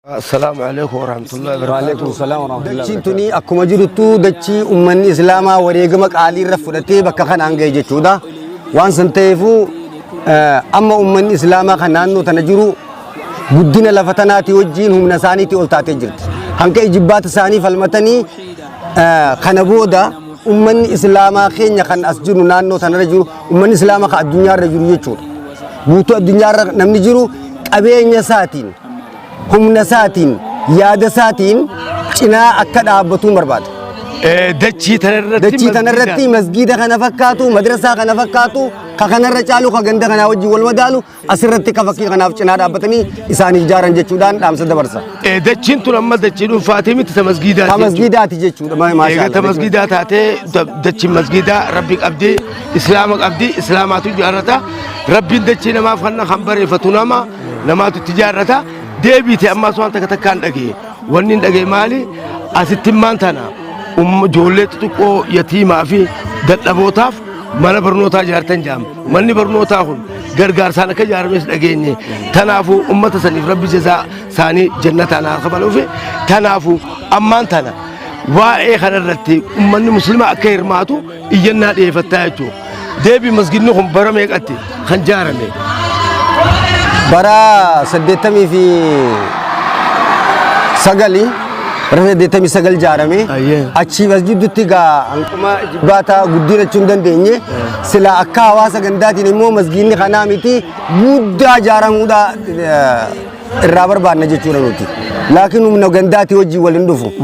السلام عليكم ورحمة الله وبركاته. وعليكم السلام ورحمة الله وبركاته. دچي أكما جرتو دچي أمني إسلاما وريقمك عالي رفضتي بكا خان عنجي جتودا وان سنتيفو أما أمني إسلاما خانانو تنجرو بدنا لفتناتي وجين هم نساني تولتاتي جرت هنك إجبات ساني فالمتني خنبودا أمني إسلاما خين يخان أسجرو نانو تنجرو أمني إسلاما خا الدنيا رجرو يجور بوتو الدنيا نمنجرو أبين يساتين هم نساتين ياد ساتين إنا أكد أبطون مرباد دچي تنرتي مسجد خنا فكاتو مدرسة خنا فكاتو خنا رجالو خجند خنا وجي والودالو أسرتي كفكي خنا فينا أبطني إساني جارن جتودان دام سد برسا دچين تلما دچينو فاطمة تمسجدات تمسجدات جتود ما شاء الله تمسجدات هاته دچي مسجدا ربك أبدي إسلامك أبدي إسلاماتو جارتا ربي دچينا ما فخنا خبره فتونا ما لما تجارتا ديبيتي أما سوان تكتكان دقي ونين دقي مالي أستمان تنا جولت تكو يتيمة في دلبوتاف mana barnootaa jaartan jaam manni barnootaa kun gargaarsaan akka jaarmes dhageenye tanaafu ummata saniif rabbi jazaa saanii jannataan haa qabaluufi tanaafu ammaan tana waa'ee kanarratti ummanni muslima akka hirmaatu iyyannaa dhiyeeffattaa jechuudha deebii masgidni kun bara meeqatti kan jaarame bara 89 Rasa deetami sagal jaarame achi masjiddutti gaa anquma jibbata guddina chundan deenye sila akka hawaasa gandaatiin immoo masgiidni kanaa miti guddaa jaaramuudha irraa barbaanna jechuudha nuti laakiin humna gandaati wajjin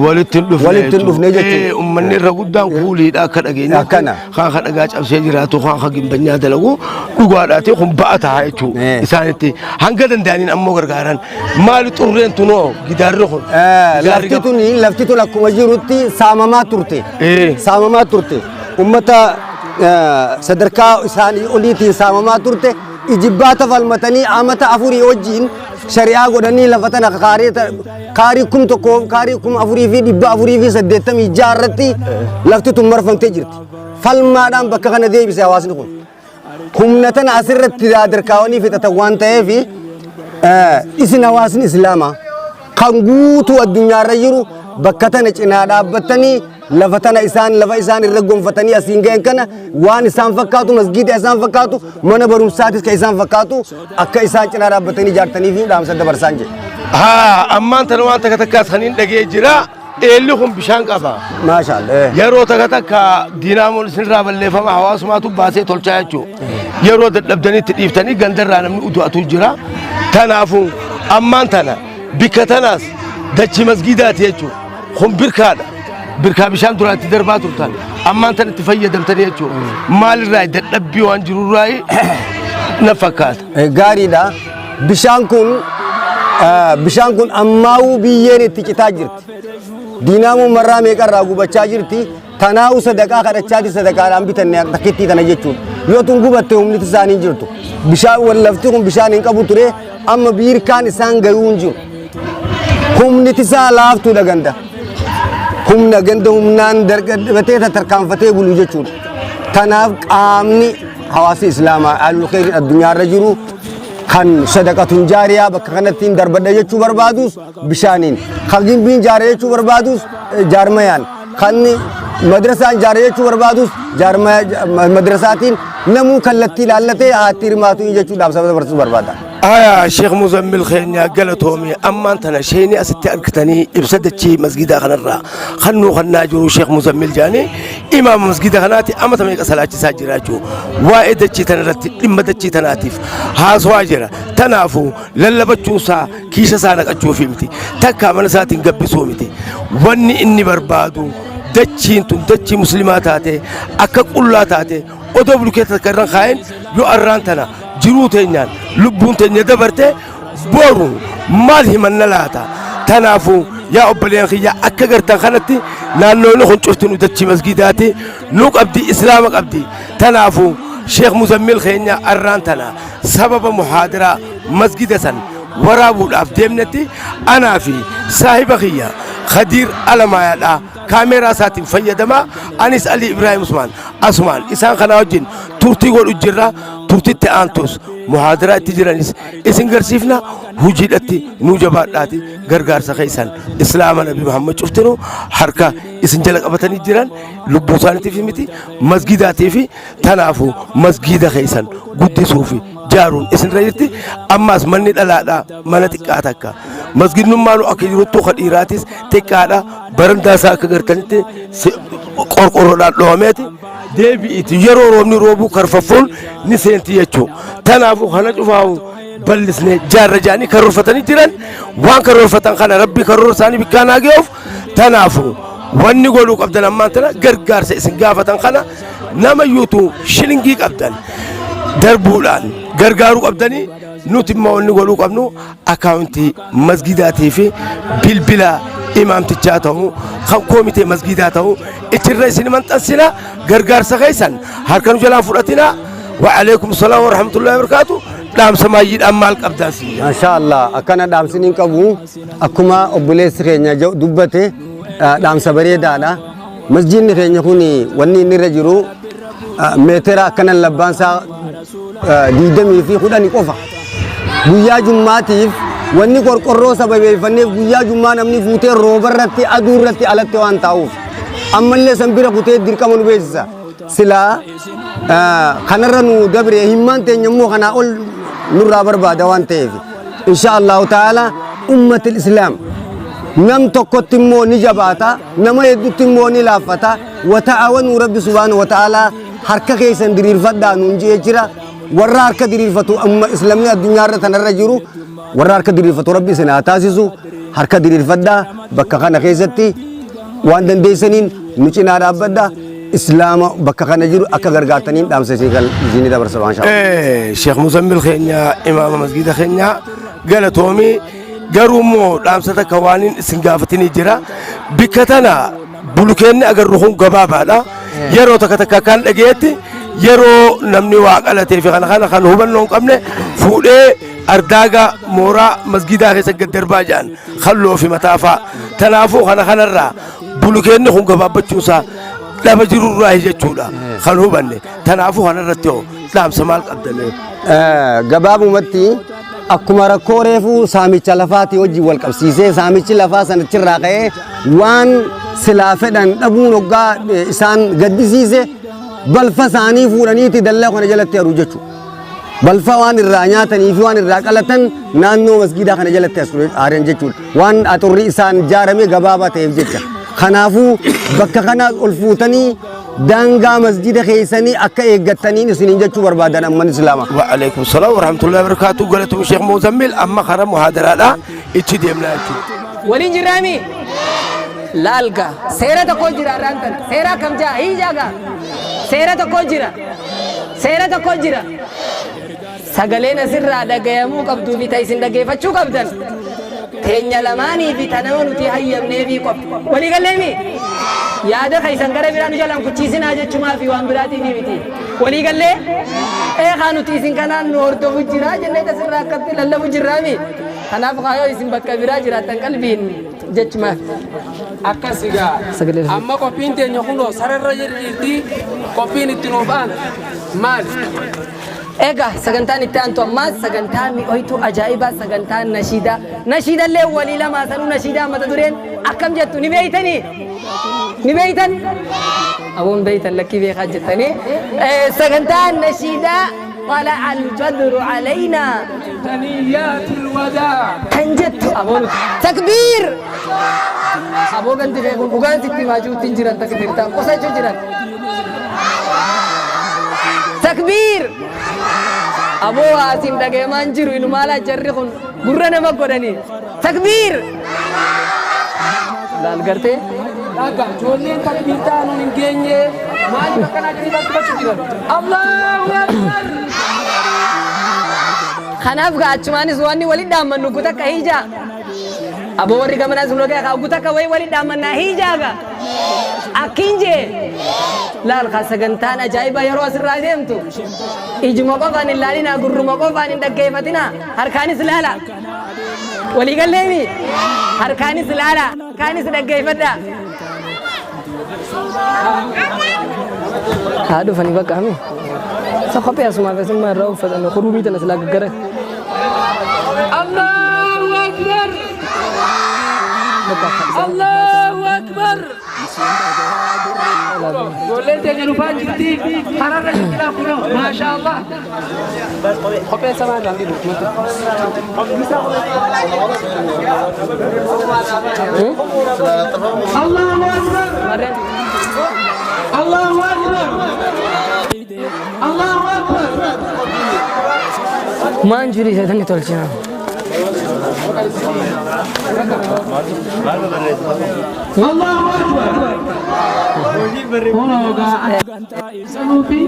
walitti dhufne jechuudha ummanni irra guddaan kuuliidha akka dhageenya akkana kaan ka dhagaa cabsee jiraatu kaan ka gimbanyaa dalagu dhugaadhaati kun ba'ata haa jechuudha isaanitti hanga danda'aniin ammoo gargaaran maali xurreen tunoo gidaarri kun lafti tun akkuma jirutti saamamaa turte ummata sadarkaa isaanii oliitiin saamamaa turte ijibbaata falmatanii amata afurii wajjin shari'aa godhanii lafatana kaarii kum tokko kaarii kum afurii fi dhibba afurii fi 80 jaarratti lafti tun marfamtee jirti falmaadhaan bakka kana deebise hawaasni kun humna tana asirratti darkaawanii fixatan waan ta'eef isin hawaasni islaamaa kan guutuu addunyaarra jiru bakka tana cinaa dhaabbatanii lafa isaan irra gonfatanii asiin ga'an kana waan isaan fakkaatu masgiida isaan fakkaatu mana barumsaatis ka isaan fakkaatu akka isaan cinaa dhaabbatanii jaartanii fi dhaamsa dabarsaan jedhe ammaan tana waan takka takkaas kan hin dhagee jira eelli kun bishaan qaba maashaallah yeroo takka diinaamoon isinirraa balleeffama hawaasumaatu baasee tolchaa jechuudha yeroo dadhabdanitti dhiiftanii gandarraa namni udu'atu jira tanaafu ammaan tana bikka tanaas dachi masgiidaati jechuudha kun birkaa bishaan duraatti darbaa turtan ammaan tan itti fayyadamtanii jechuudha maalirraa dadhabbii waan jirurraa na fakkaata gaariidha bishaan kun ammaa'uu biyyeen itti citaa jirti diinaamuun marraa meeqarraa gubachaa jirti tanaa'u sadaqaa kadhachaati sadaqaadhaan bitanne takkittii tana jechuudha yoo tun gubatte humniti isaanii jirtu bishaan wallafti kun bishaan hin qabu ture amma biirkaan isaan gayuu hin jiru humniti isaa laaftuudha ganda humnaan dargadbatee tarkaanfatee bulu jechuudha tanaaf qaamni hawaasa islaamaa alul khayri addunyaarra jiru kan sadaqatun jaariyaa bakka kanattiin darbadha jechuu barbaadus bishaaniin kan gimbiin jaaree jechuu barbaadus jaarmayaan kan madrasaan jaaree jechuu barbaadus madrasaatiin namuu kallattii ilaallatee haatti hirmaatu jechuudhaaf sababa dabarsuu barbaada. شيخ مزمل خينيا قالتهم أما أنتنا شيني أستي أركتني إبسدتشي مسجد خنرا خنا جرو شيخ مزمل جاني إمام مسجد خناتي أما تميك صلاة ساجراجو وايدتشي تنرتي إمدتشي تناتيف هاز واجرا تنافو للبتشوسا كيشا سانك أجو فيمتي تكا من ساتين قبسو متي واني إني بربادو دتشي مسلمات هاتي أكا قلات هاتي ودبلو كيتا كرن خاين يو أرانتنا jiruu teenyaan lubbuun teenya dabarte boru maal himanna laata tanaafu yaa obboleen kiyya akka gartan kanatti naannoon kun cufti nu dachi masgidaati nu qabdi islaama qabdi tanaafu sheekh muzammil keenya arraan tana sababa muhaadara masgida san waraabuudhaaf deemnetti anaa fi saahiba kiyya khadiir alamaayadha kaameeraa isaatiin fayyadama anis ali ibraahim usmaan asumaan isaan kana wajjin turtii godhu jirra turtitti aantus muhaadaraa itti jiranis isin garsiifna hujiidhatti nu jabaadhaati gargaarsa keessan islaama nabi Muhammad cuftinu harka isin jala qabatanii jiran lubbuu isaaniitiif miti masgiidaatii fi tanaafu masgiida keessan guddisuufi jaaruun isin irratti ammas manni dhalaadhaa mana xiqqaa takka masgiidnummaan akka jirutti khadhiiraatis xiqqaadha barandaa isaa akka gartanitti qorqorroodhaan dhoomeeti deebi'iiti yeroo roobni roobuu karfaffuun ni seenti jechuu tanaafu kana cufaa'u bal'isnee jaarra jaanii karoorfatanii jiran waan karoorfatan kana rabbi karoora isaanii bikkaan hage'uuf tanaafu wanni godhuu qabdan ammaan tana gargaarsa isin gaafatan kana nama yuutuu shilingii qabdan darbuudhaan gargaaruu qabdanii nuti immoo wanni godhuu qabnu akaawuntii masgidaatii fi bilbila imaamtichaa ta'uu kan koomitee masgidaa ta'uu ichirra isin maxxansina gargaarsa keessan harka nu jalaan fudhatina wa alaykum salaam wa rahmatullahi wa barakatuh dhaamsa maayyiidhaan maal qabdaasi maashaallah akkana dhaamsiniin qabu akkuma obboleessi keenya dubbate dhaamsa bareedaadha masjidni keenya kun wanni inni irra jiru meetira akkana labbaansaa 20 fi 10 qofa guyyaa jummaatiif wanni qorqorroo sababeeffanneef guyyaa jummaa namni fuutee roobarratti aduu irratti alatti waan taa'uuf ammallee san bira kutee dirqama nu beeksisa silaa kanarra nu dabre himmaan teenya immoo kanaa ol nurraa barbaada waan ta'eef insha allahu ta'ala ummatil islaam nam tokkotti immoo ni jabaata nama hedduutti immoo ni laaffata wata'awanuu rabbi subhaanahu wa ta'aalaa harka keessan diriirfadhaa nuun jee jira warra harka diriirfatu amma islaamni addunyaarra tanarra jiru warra harka diriirfatu rabbi isin haa taasisu harka diriirfadhaa bakka kana keessatti waan dandeessaniin nu cinaa dhaabbadhaa islaama bakka kana jiru akka gargaartaniin dhaamsa isinii dabarsa maashaallah Sheekh Muzammil keenya imaama masgida keenya galatoomi garuu immoo dhaamsa takka waaniin isin gaafatanii jira bikka tana bulukeenni agarru kun gabaabaadha yeroo takka takka kan dhageetti yeroo namni waa qalatee fi kana kan hubannoo hin qabne fuudhee ardaaga mooraa masgidaa keessa gad darbaa jedhan khalloo fi mataafaa tanaafuu kanarraa bulukeenni kun gabaabbachuusaa dhaba jirurraa jechuudha kan hubanne tanaafuu kanarratti hoo dhaamsa maal qabdame gabaabumatti akkuma rakkoo reefuu saamicha lafaatii wajjin wal qabsiisee saamichi lafaa sanachirraa ka'ee waan silaa fedhan dhabuun hoggaa isaan gaddisiise balfa isaanii fuudhaniiti dallaa kana jalatti haru jechuudha. Balfa waan irraa nyaatanii fi waan irraa qalatan naannoo masgidaa kana jalatti haran jechuudha. Waan axurri isaan ijaarame gabaabaa ta'eef jecha. Kanaafuu bakka kana ol fuutanii daangaa masjida keessanii akka eeggataniin isiniin jechuu barbaadan amman islaama. Wa alaykum salaam wa rahmatullahi wa barakatuh galatu Sheekh Muzammil amma khara muhaadaraadha itti deemnaa jechuudha. Waliin jiraami laalga seera tokko jira raantan seera kam jaa hiijaaga seera tokko jira sagaleen asirraa dhagayamuu qabduu fi isin dhageeffachuu qabdan teenya lamaanii fi tanama nuti hayyamnee fi qophi walii galleemi yaada keessan gara biraan jalan kuchiisinaa jechumaa fi waan biraatii miti walii gallee eegaa nuti isin kanaan nu hordofu jira jennee asirraa akkatti lallabu jirraami kanaaf kaayoo isin bakka biraa jiraattan qalbiin jechumaaf akkasigaa amma qophiin teenya kunoo sararra jirti qophiin itti nuufaan maal Ega sagantaan itti aantu ammaas sagantaan mi'ooytuu ajaa'ibaa sagantaan nashiidallee walii lamaa sanuu nashiidaa mata dureen akkam jettu ni beeytan aboon beeytan lakkii beekaa jettanii sagantaan nashiidaa طلع البدر علينا ثنيات الوداع كان جت أبون تكبير أبو كنت في بوغان ستي ماجود تنجران تكبير تام قصة جران تكبير أبو هاسين دقي مانجرو إنو مالا جرخون قرنا ما قراني تكبير لا القرتي Laga jolleen takbir taanu hin geenye maali bakka naatti bakka jiran Allahu Akbar kanaaf gaachumaanis wanni walitti dhaammannu gutakka hiija aboo warri gamanaas nu dhagaa gutakka walitti dhaammanna hiijaaga akkinje laal ka sagantaan ajaa'iba yeroo asirraa deemtu ijuma qofaan hin laalina gurruma qofaan hin dhaggeeffatina harkaanis laala walii galleemi harkaanis laala kaanis dhaggeeffadha haa dhufanii bakka hami سخبي اسمع بس ما روف انا خروبي تنسلا غره الله أكبر الله أكبر قولين تجلو فاجرتي حرارة الكلام كله ما شاء الله خبي سمع جاندي الله أكبر الله أكبر الله أكبر ما انجري زدني تولجنا الله أكبر هنا سنوفي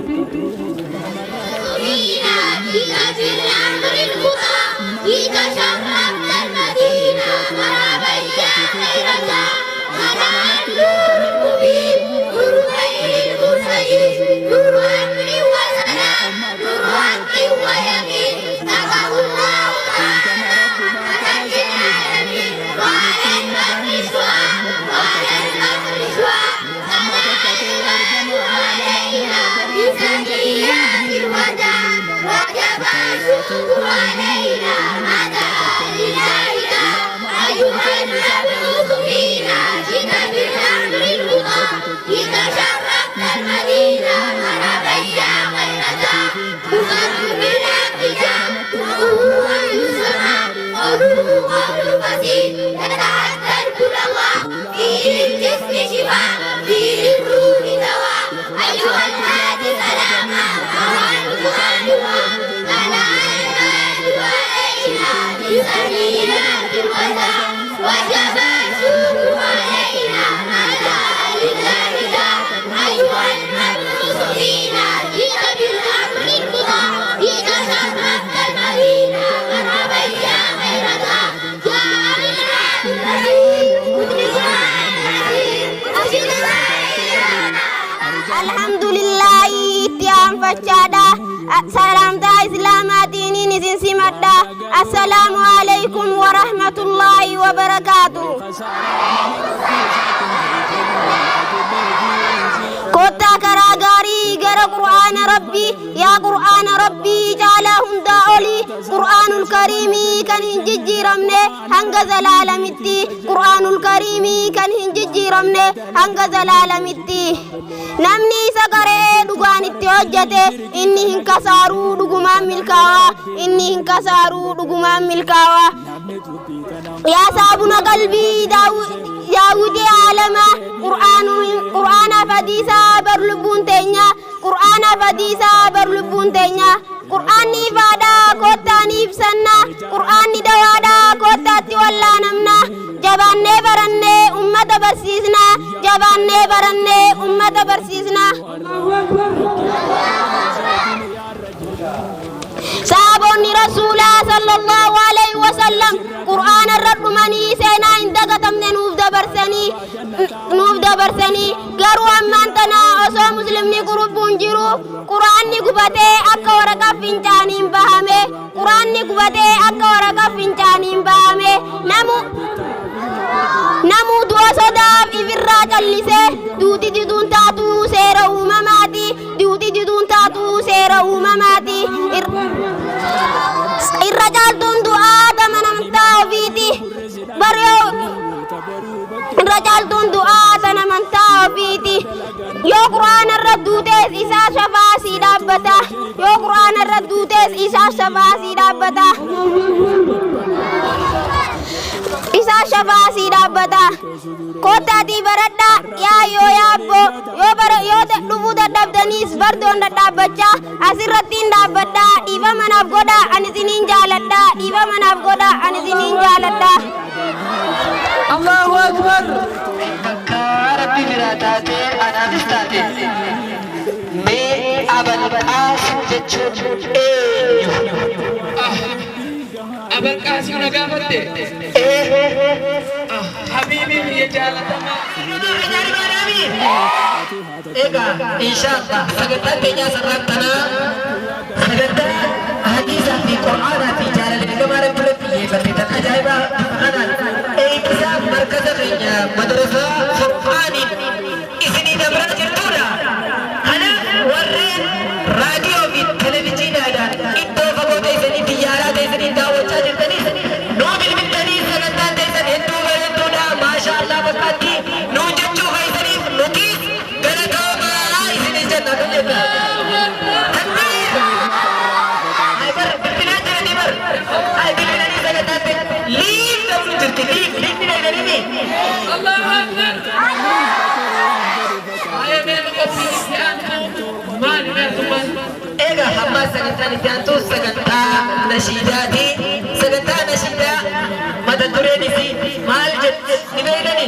Alhamdulillah tiang facada salam ta islamatini nisin simadda assalamu alaikum warahmatullahi wabarakatuh kota karagari gara Qur'an Rabbi jala hunda oli Qur'anul Karimi kan hinjijjiramne hanga zalalamitti Qur'anul Karimi kan hinjijjiramne hanga zalalamitti namni sagare dhugaanitti hojjate inni hin kasaaru dhugumaan milkaawa ya sabuna qalbi daawudi alama qur'aana fadisa barlubbuun teenya qur'aanni ifaadha kottaan ibsanna qur'aanni dawaadha kottaatti wallaanamna jabaannee barannee ummata barsiisna sahaboonni rasuulaa sallallahu alaihi wasallam qur'aana irra dhumanii seenaa hin dagatamne nuuf dabarsanii garuu ammaan tana osoo muslimni gurubbuun jiru qur'aanni gubatee akka waraqaa fincaaniin bahame namuu du'a sodaaf ifirraa callisee duuti diduun taatu seera uumamaati irra caaltuun du'aa amantaa ofiiti irra caaltuun du'aa amantaa ofiiti yoo qur'aana irra duutees isaa shafaa sii dhaabbata kottaatii baradha yaayoo yaabbo yoo dhufuu dadhabdaniis bardoon dhadhaabbachaa asirrattiin dhaabbadha dhiiba manaaf godha ani isiniin jaaladha Allahu Akbar Rabbi biraataate anaafis taate mee abalqaasim jechuun eenyu? Abalqaasim na gaafatte habiibii biyya jaalatamaa egaa inshallah sagantaan keenyaa sararaan tanaa sagantaa hadiisaa fi qur'aanaa fi jaalala gamaa rabbi irratti xiyyeeffate tan ajaa'ibaa kanaan eegsisaa markaza keenya madrasaa qur'aaniin isinii dabraa jirtudha. Kanaaf warreen raadiyoo fi fakkaatti nuu jechuu haysaniif nutis galatoomaa isinis jenna kan jenna. Bar bilbilaa jiranii bar bilbilanii sagantaatti liif ta'uu jirti liif ni eegalini. Allahu Akbar. Ayee meeqa qophii itti aantu maali meeqummaan? Egaa hamma sagantaan itti aantu sagantaa nashiidaati. Sagantaa nashiidaa mata dureen isii maal jedhu ni beekani?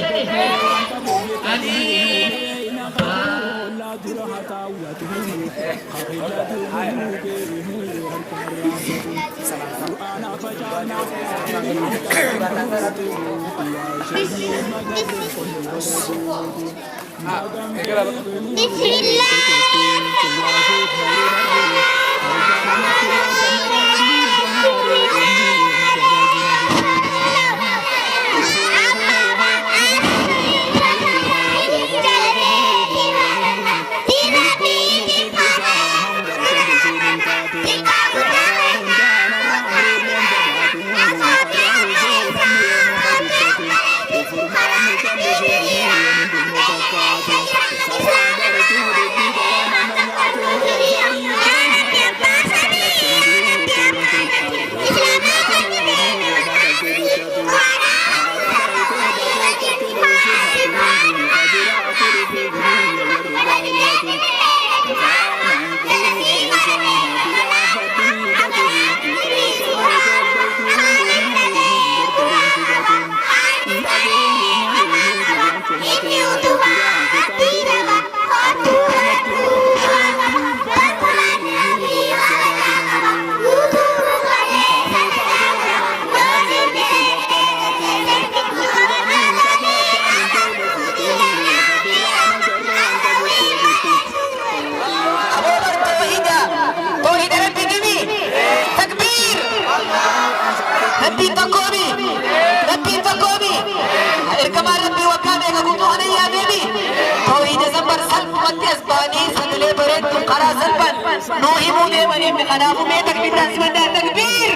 Nuhi mude mani mekanafu me takbir nasmanda takbir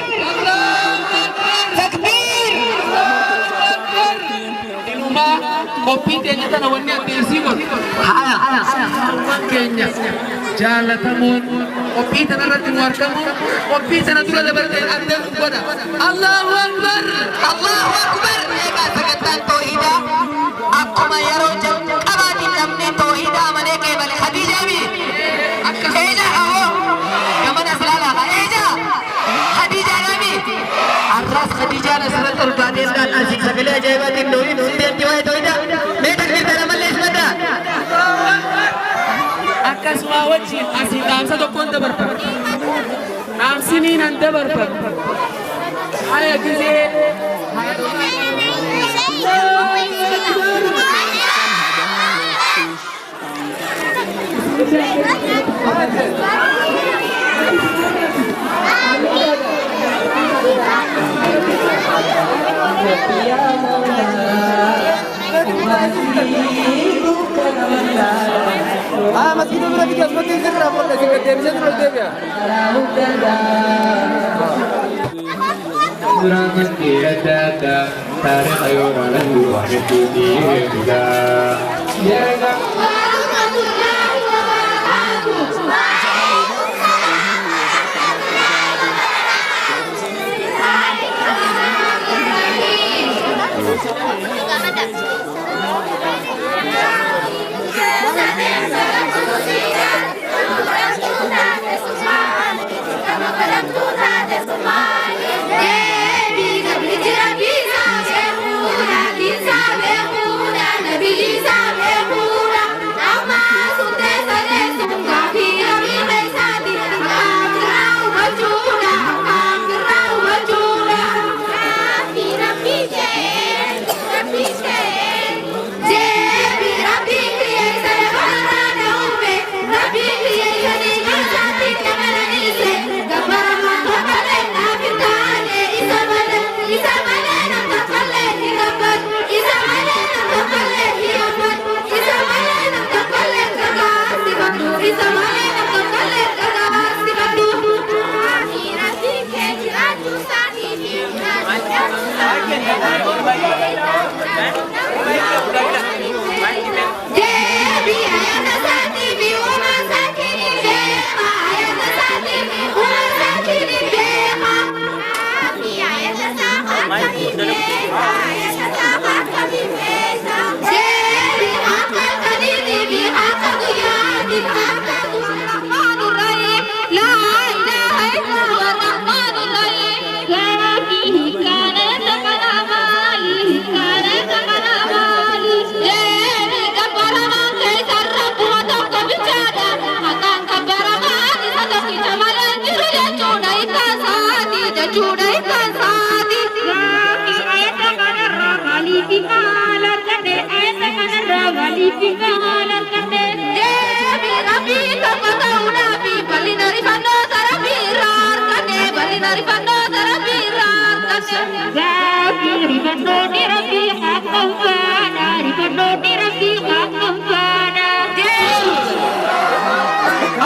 takbir iluma kopi tenya tana wanni atisimo kenya jalatamun kopi tana rati warkamu kopi tana dura dabarte anda goda Allahu Akbar ega sagatan tauhida akkuma yaro jam qabati namne tauhida mane ke bal khadija bi eja gamana salala eja khadija nabi arras khadija nasrat urgane dan asik sagale ajaibatin doi nunde tiwai toida me takbir tara malle ismada akasma waji asik damsa to kon dabar par am sinin an dabar par aya gize masih itu berarti kita seperti itu rapor dari KTM terus dia ya. Suraman tiada tarik ayo lalu wahai dia. ربندوني رفيقا قوفانا ربندوني رفيقا قوفانا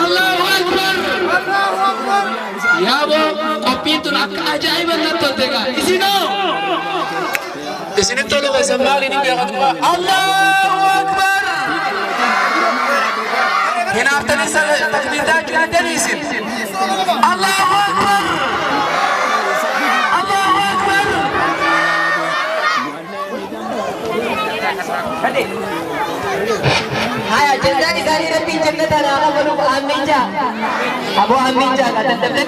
الله أكبر يا بو قبيتون عجائب النتوتيغا إسينو تولو سمالي نبي أخذوا الله أكبر هنا أفتني تكبيرات جدا نيسين الله أكبر الله أكبر هيا جزائي ساري ربي جنة أنا أقبل آمين جا أبو آمين جا لا تبدأ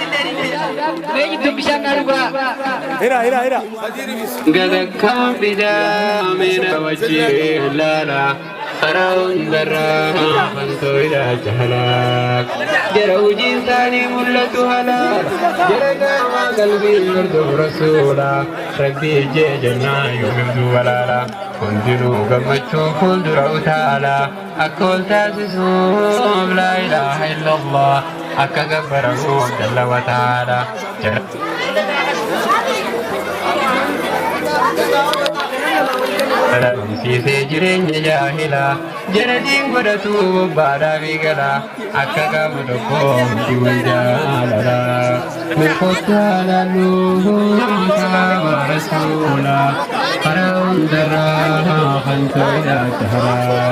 ليه يتم بشان نروى هنا قد كم بدا من وجه لالا خرون درا فانتو إلى جهلاك جرو جنساني ملة هلاك جرقا ما قلبي يردو رسولا رقدي جيجنا يمدو ولالا كنتنو قمتشو كل درعو تعالى أكل تاسسوم لا إله إلا الله أكا قبره جل وتعالى si jireenya jaahila janadiin godhatu bobbaadhaa fiigala akka qabu tokko miti wal jaalala mirkottaa laalluu saaba rasuula karaa hundarraa kan ta'edha jahala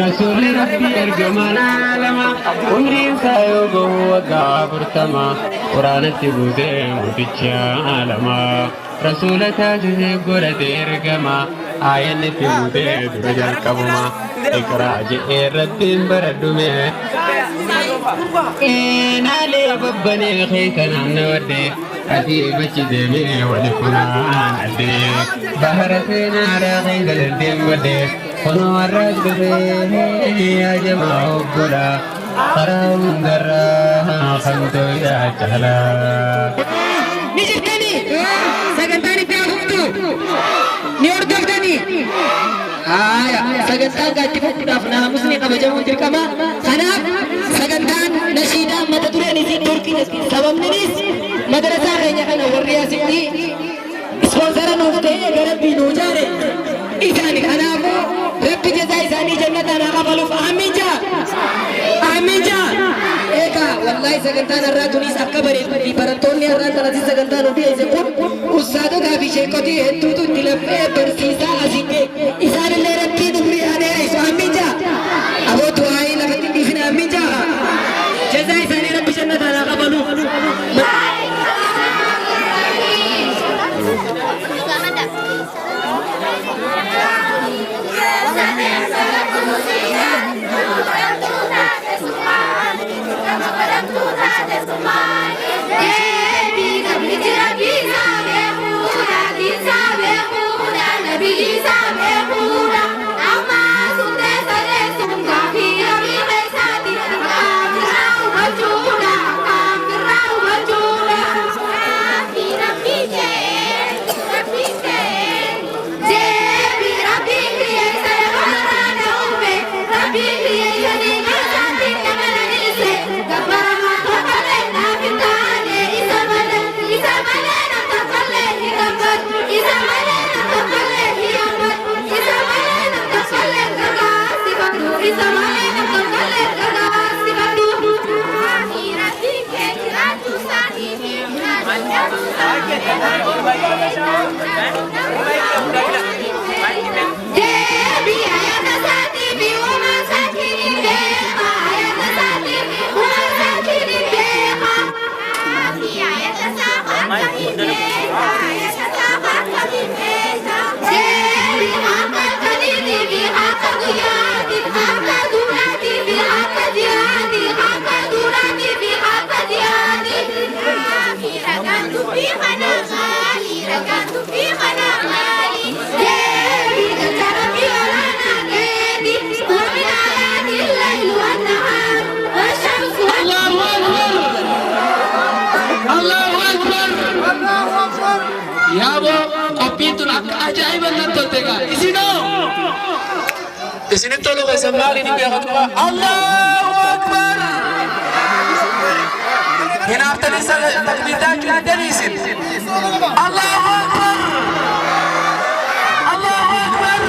rasuulli rabbii ergamaan alama umriin isaa yoo gahu waggaa 40 quraanatti guutee guddicha alama rasuula taasisee godhate ergama آية تيمتى درجال كبما إقرأ جئ ربين بردمه إن علي ببني خيكنا نودي أتي بجدمي ولفنان أدي بحر فينا راغي قلدين ودي خنو الرجل يا جماعة بلا قرام دراها خمتو يا جهلا نجفتني سقطاني في أخوتو نيوردفتني sagantaan gaatti fudhuudhaaf naamusni kabajamu dirqama kanaaf sagantaan nashiidaa mata dureen isin dorkine sababninis madrasaa keenya kana warri asitti ispoonsara nuuf ta'e garabbii nuu jaare isaani kanaafuu rabbi jazaa isaanii jannataan haa qabaluuf amiin jaa eegaa wallahi sagantaan har'aa tunis akka bareedu barattoonni har'aa kanatti sagantaan nuuf dhiyeesse kun ustaadotaa fi sheekotii hedduutu itti laffee barsiisaa asitti isaanillee rabbii dubrii adee isu amiin jaa abootu waa'ee lafatti dhiifina amiin jaa jazaa isaanii rabbi jannataan haa qabaluuf Isini tolong semali ni biar aku Allah Akbar. هنا أفتني تكبيرات دنيسين الله أكبر الله أكبر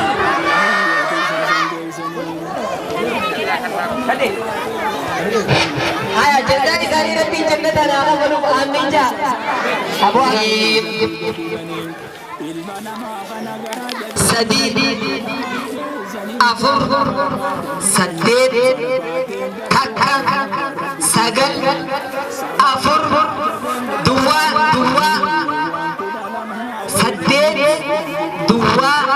هيا جلداني قال ربي جنة أنا أغلب آمين جا أبو حبيب سديد أفر سديد كاكا سجل أفر دواء سديد دواء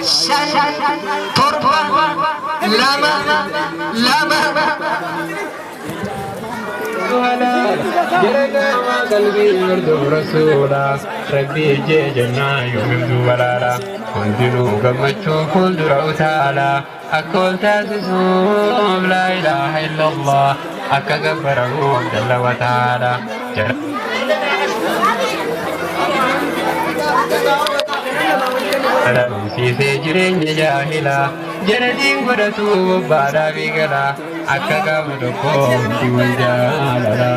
شل تربة لما جرنا قلبي يرد رسولا ربي جيجنا يوم الدولالا وندنو قمتشو كل درعو تعالى أكل تاسسوم لا إله إلا الله أكا قبره جل وتعالى في سجرين جاهلا جردين ودتو بادا بيغلا أكا قبركم في وجالا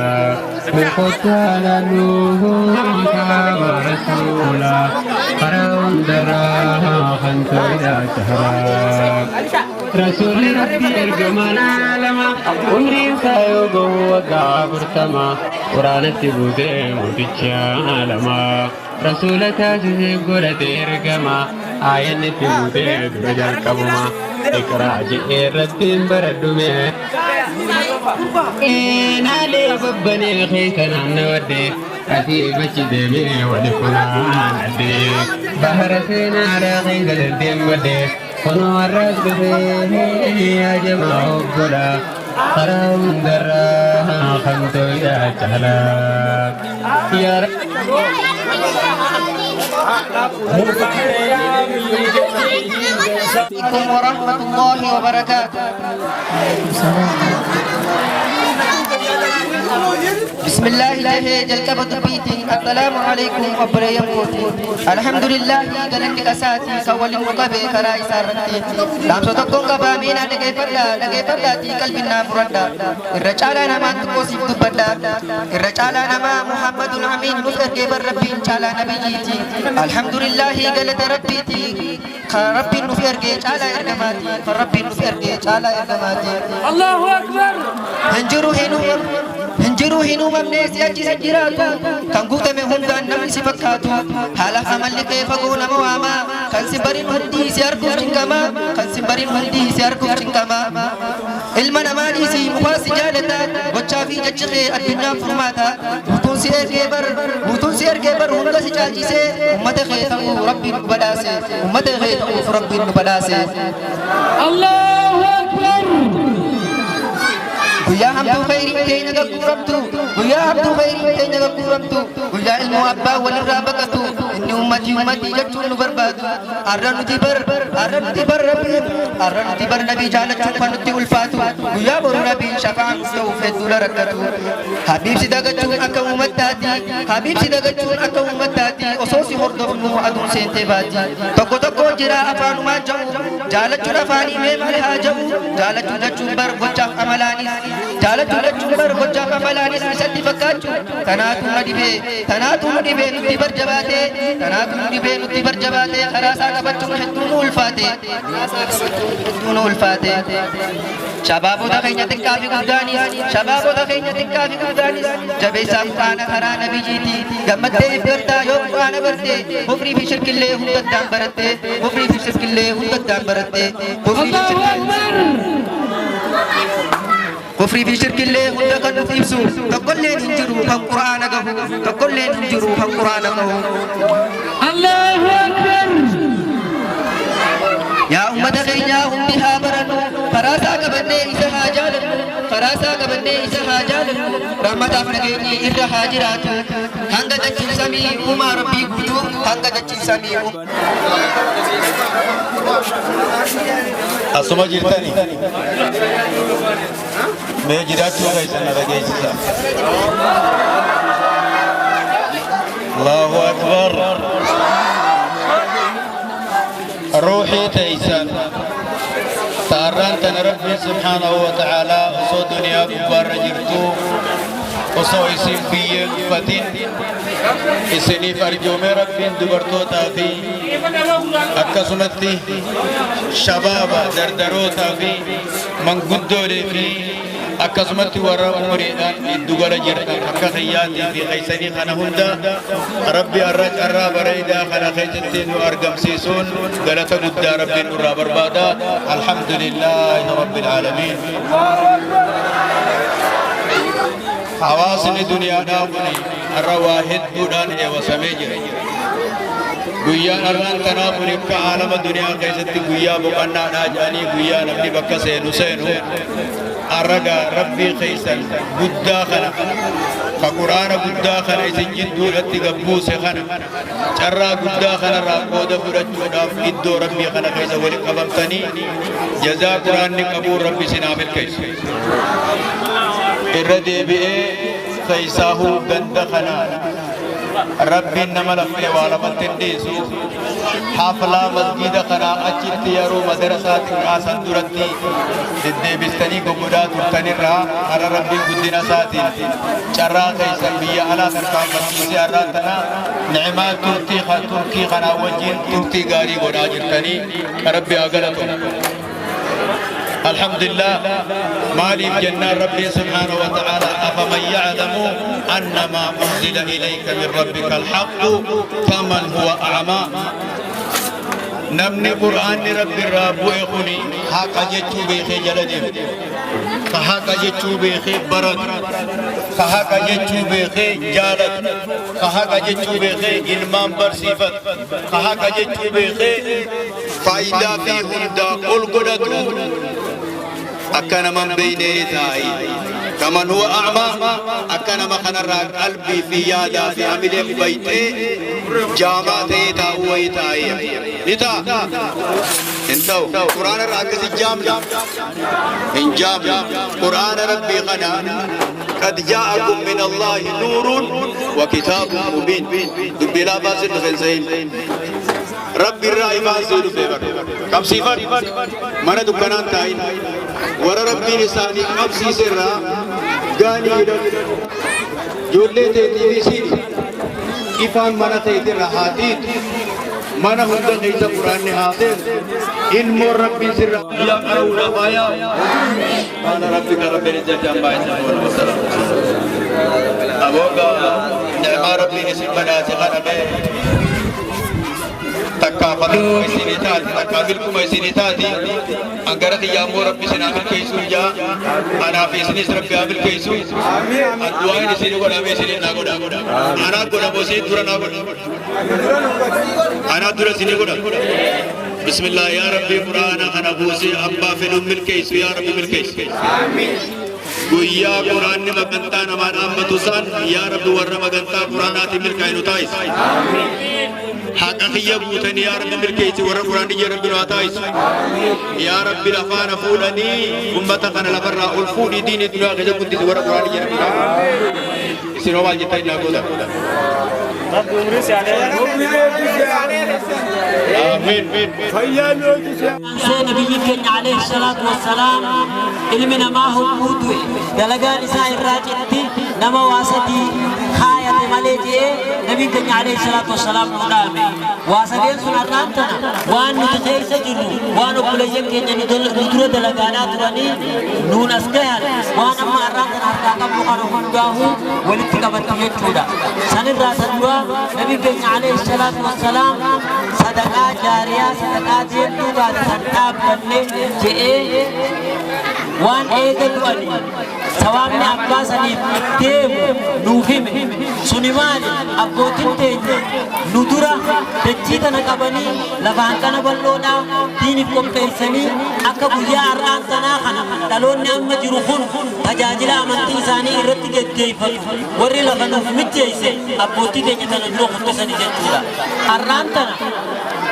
من قتالا نوه كام رسولا قرون دراها خنتو إلى شهرا رسول ربي الجمال عالما عمري سايوغو وقابر تما قرانة بودين وتجالما رسول تاجه قولة إرقما آيان تبودين رجال كبما إكراج إردين بردومي إنا لي ببني خيكنا نودي أتي بجدمي ودفنان أدي بحر سينا على غيظ الدين ودي خنو الرزق فيه يا جماعة الظلا قرام دراها خمتو يا جهلا يا رب عليكم ورحمة الله وبركاته. بسم الله جلكبت بيتي السلام عليكم وبركاته. الحمد لله جلنك كساتي كول مقبي كراي سارتي دام صدقون كبامينا دغاي فدا تي قلبنا فردا الرجالا نما تقوسيف دبدا الرجالا نما محمد الامين نفر جبر ربي تعالى نبيتي الحمد لله جلت ربيتي ربي نفر جالا ارغماتي ربي نفر جالا ارغماتي الله أكبر هنجرو هنو ممني سيأجي سجراتو كان قوتا من هندان نمي سفكاتو حالا عمل لكي فقونا مواما كان سنبرين هندي سياركو جنكما كان سنبرين هندي سياركو جنكما المنا مالي سي مفاسي جالتا وچا في ججخي الدنيا فرماتا بوتون سير كبر هنگا سيجاجي سي امت خيطو ربي نبداسي امت خيطو ربي نبداسي الله أكبر ويا حمد خير كينا غفرتو ويا حمد خير كينا غفرتو ويا علم ابا ولرابقتو ان امتي جتون برباد ارن تبر نبي جالت فنتي الفاتو ويا بر نبي شفاعة توفيت لركتو حبيب سدغتون اكو متاتي حبيب سدغتون اكو متاتي اوسوسي هردو نو ادون سنتي باتي تكو جرا افان ما جو جالت رفاني مال هاجو جالت جتون بر وجا عملاني جالت جتون بر وجا عملاني سدي فكاچو تناتو ندبه نتي برجباته تناتو ندبه نتي برجباته خراسا كبچو هدون الفاته شبابو دخينة تكافي قداني جبه سامتانا خرا نبي جيتي غمت برتا يوم قانا برتے مفری في شرك الله هم قدام برتے مفری في شرك الله هم قدام برتے كفري في شرك الله هند كن نفسو تقول لين هنجرو هم قرآن قهو تقول لين هنجرو هم قرآن قهو الله أكبر يا أمة خينا هم بها برنو فراسا قبني إسها جال رحمة أفنقيني إرها حاجراتو هنگا دجل سمي وما ربي قدو هنگا دجل سمي asuma jirtani mee jiraachuu keessan dhageessisa Allahu akbar روحي تيسان تاران تن ربي سبحانه وتعالى وصو دنيا كبار جرتو osoo isin biyyeen uffatin isiniif arjoome rabbiin dubartootaa fi akkasumatti shabaaba dardarootaa fi manguddoolee fi akkasumatti warra umuriidhaan iddugala jirtan akka khiyyaatii fi keeysanii kana hunda rabbi arra carraa bareedaa kana keessatti nu argamsiisuun galata guddaa rabbiin nurraa barbaada. Alhamdulillaahi rabbil aalamiin. Hawaasni duniyaadhaa kuni har'a waa hedduudhaan eewasamee jira. Guyyaan har'aan tanaa kun akka aalama duniyaa keessatti guyyaa boqonnaadhaa jedhanii guyyaa namni bakka seenu arragaa rabbii keessan guddaa kana ka quraana guddaa kana isin jidduudhatti gabbuuse kana carraa guddaa kanarraa qooda fudhachuudhaaf iddoo rabbii kana keessa walitti qabamtanii jazaa quraanni qabuun rabbi isinaa milkeessu. Irra deebi'ee keessaahuu ganda kanaan rabbiin nama lafee waa lamatti dhiisu haflaa masgiida kanaa achitti yeroo madarasaatti kaasan duratti deddeebistanii goggodaa turtanirraa har'a rabbiin guddina isaatiin carraa keessan biyya alaa tarkaanfachiisee har'aa tana ni'imaa turkii kanaa wajjin turtii gaarii godhaa jirtanii rabbi haa galatu. الحمد لله مالك جنة ربي سبحانه وتعالى أفمن يعلم أن ما أنزل إليك من ربك الحق كمن هو أعمى نمني قرآن ربي الرب ويخوني حق جتشو بيخي جلدين كحق جتشو بيخي برد كحق جتشو بيخي جالد كحق جتشو بيخي إلمان برسيفت كحق جتشو بيخي فايدة في هندا قل قدتو أكنا من بين يداي كمن هو أعمى أكنا ما خنرا قلبي في يادا في عمل بيتي جامعتي تا هو يتاي نتا انتو قرآن راكز جام إن جام قرآن ربي غنا قد جاءكم من الله نور وكتاب مبين دبلا باسل خلزين رب الرائم عزيز فيبر كم صفر من دكانان تاين ورا ربي لساني قبسي سرا غاني جولي تيتي بيسي إفان منا تيتي رحاتيت منا هندا غيث قرآن نهاتين إن مور ربي سرا يا قرورا بايا قال ربك ربي نجد جنبا إنسان وسلام أبوغا نعمة ربي نسيب مناتي غنبي تكافل كويسينيتات تكافل كويسينيتات أنكرت يا مور ربي سنامل كيسو جا أنا في سنيس ربي عامل كيسو الدعاء نسيني قد أمي سنين ناقودا أنا قد أبوسي دورا ناقودا أنا دورا سنين قد بسم الله يا ربي قرآن أنا بوسي أبا في نمل كيسو يا ربي مل كيسو guyyaa quraanni magantaa namaan ammatu san yaa rabbi warra magantaa quraanaati milkaa'inu taa'is haqa kiyya guutanii yaa rabbi milkeessi warra quraanni jee rabbi nu haa taa'is yaa rabbi lafaana fuudhanii ummata kana lafarraa ol fuudhii diini duraa keessa guddisi warra quraanni jee rabbi isinoo maal jettan innaa gooda آمين نبيك عليه الصلاة والسلام علمنا ما هو موضوع دلقان إساء الراجعتي نما واسدي خاية مليجي نبيك عليه الصلاة والسلام نقامي واسدين سنرانتنا وان نتخيص جنو وان أقليك ندر دلقانات واني نون أسكير وان أما أرانتنا أرقاقا مقارفون قاهو ولتقبت يجودا سنرى سنوا نبيك عليه الصلاة والسلام صدقاء جارية صدقاء جيبتو بعد صدقاء بني جئي وان ايقل ولي سوامن عباس عليم ديم نوفيم سنماني أبوتين تيجي ندورا تجيتا نقبني لفانكنا بلونا ديني كم كيساني أكا بيا أران تناخنا تلون نعم جروخون تجاجلا أمانتي إساني إرتي جيفا وري لغنوف مجيسي أبوتي تيجي تنجروخ تساني جيتولا أران تنا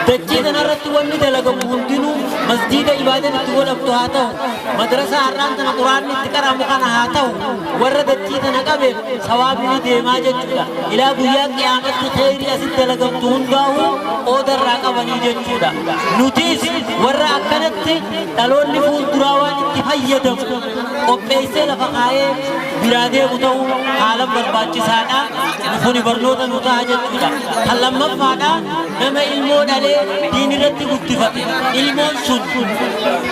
تجيتا نرتي واني دلقم هندينو مسجد إبادة نتوال أبتوهاتو مدرسة أران تنا قرآن نتكرا مقانا هاتو ورد تجيتا نقبل ثوابني ديما جيتولا إلا بيا قيامت خيري أسد دلقم تهنگاهو أودر راقبني جيتولا نتيس ورد أكنت تلون نفول دراوان اتفايدم وبيسي لفقائي برادي بتو عالم برباچ سانا نفوني برنوتا نوتا حاجتنا هلما فانا نما علمون عليه دين رتي قدفت علمون سن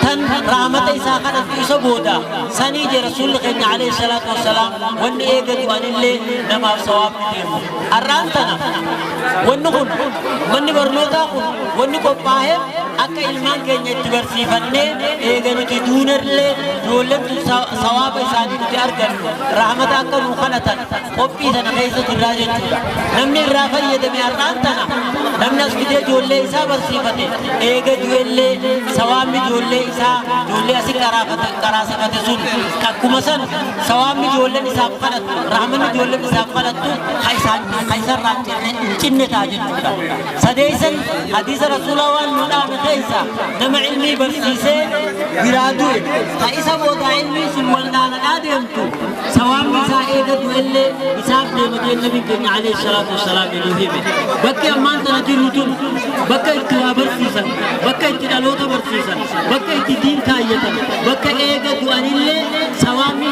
تن رحمة إساء خانت إسا بودا سني جي رسول الله عليه الصلاة والسلام وان إيقا دوان اللي نما صواب ديمو الرانتنا ونخون من برنوتا خون ونخون باهم أكا علمان كيني تبرسيفني إيقا نتي دونر اللي يولد صواب إساء نتي أرقن رحمة أكا نخانتا قبي سنة خيسة الراجل نمني الرافة يدمي الرانتنا نمنا سكتي جولي إساء برسيفتي إيقا جولي سوامي جولي إساء جولي أسي كراسفة سن كاكوما سن سوامي جولي إساء فلت رحمة جولي إساء فلت خيسان رانتي چنة تاجن سديسا حديث رسول الله نقام خيسا نما علمي برسيسي برادو خيسا بوضع علمي سنولنا لنادمتو سوامي إساء إيقا جولي إساء ديمتي النبي كن عليه الصلاة والسلام يلوهيمي بكي أمان تنجلوتون بكي اتلا برسيسا بكي اتلالوتا برسيسا بكي اتدين كايتا بكي إيقا دوان اللي سوامي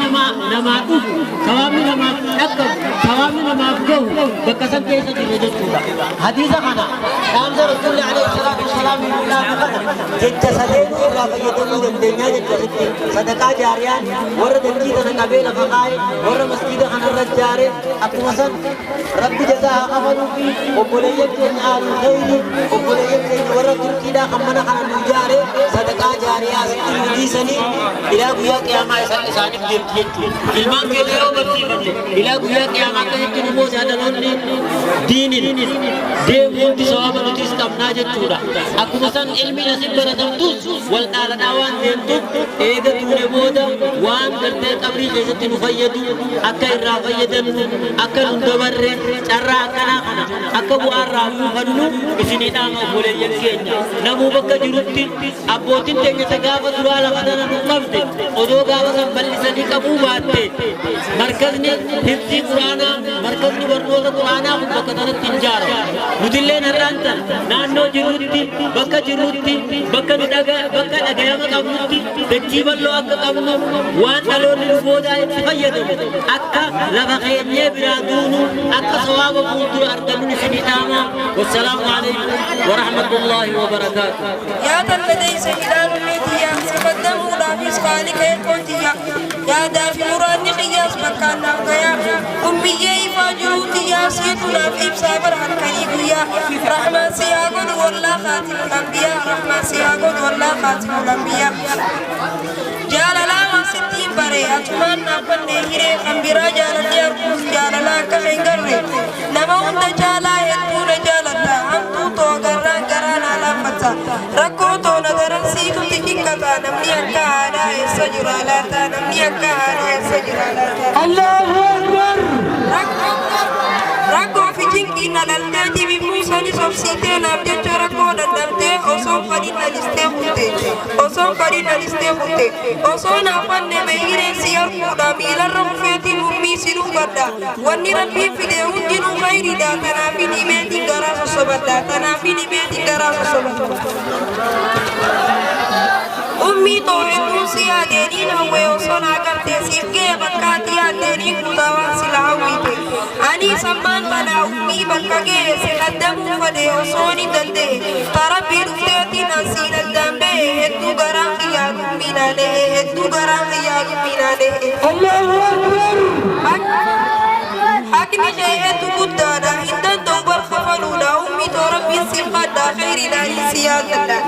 نما أوف سوامي نما أكب سوامي نما أفقو بكي سنتيسا جلدت كوبا حديثة خنا نامز رسول الله عليه الصلاة والسلام يقول لنا جد سدين إلا فيدنو دمدنيا جد سدين صدقاء جاريان ورد الجيدة نقبيل فقاي ورد مسجد خنا الرجاري أكو مسن رب جزاها قفلوا في وقليك جن آل الخير وقليك جن ورد تركيدا خمنا خنا نجاري صدقاء جاريا ستين سني إلى قيا قياما إساني بديم تيجو إلمان كليو بسيبني إلى قيا قياما كهيك نمو سادنوني ديني ديم ينتي سواب نتيس كمنا جتورا أكو مسن علمي نسيب برسمتوس والآلة ناوان ديمتو إيغا دوني بودا وان برتي قبري خيزت نفيدو أكا إرا فيدن أكا ندبر چرا أكنا خنا أكا بوار رامو خنو إسيني ناما بولي يكينيا نمو بكا جروتين أبوتين تنجي سقافة درالا خدنا نقفت ودو قاوة سنبالي كبو باتي مركزني حفظي قرانا مركزني برنوة قرانا بكا تنت تنجارا ندلين هرانتا نانو جروتي بكا جروتي بكا ندقا بكا نقياما قبوتي دجيبا لو أكا قبنو وان تلون الفودا يتفيدو أكا لفا خيني برادونو أكا صواب بوتو أردنون سنتاما والسلام عليكم ورحمة الله وبركاته يا تلدي سيدان الميتيا سقدموا لا في سخالك الكوتيا يا دافي مراني قياس مكان ناقيا أمي فاجروتي يا سيدنا في بسابر هالكريبيا رحمة سياقود والله خاتم الأنبياء رحمة سياقود والله خاتم الأنبياء جاللا ستين بري أتمنى بني هيري خمبرا جالتي أرقوس جاللا كحيقري نما هند جالا يدون جالتا همتو تو غران غران على فتا ركو تو نغران سيكو تكيكتا نمني أكا هانا يسجر على تا نمني أكا هانا يسجر على تا الله أكبر ركو في جنكي نلالتاجي بموسى نصف سيتي نبجة ركو ندلتي أصوم فرينا لستيخوتي أصوم فرينا لستيخوتي أصوم نافن نميري سيار مودا ميلا رمفيتي ممي سيرو بدا واني ربي في ديون جنو خيري دا تنافي نميتي غراس صبدا تنافي نميتي غراس صبدا أمي توهدون سيادينين هوي وصنا قرتي سيفكي بكاتي عدينين كتاوان سلاويتي أني سمان بنا أمي بكاكي سيقدموا فدي وصوني دلدي تربي رفتيتي ناسين الدنبي هدو غران خيال أمينا ليه هدو غران خيال أمينا ليه الله أكبر حكني شيئة قدانا هندن توبر خفلونا أمي تربي سيقادا خير لاني سياقنا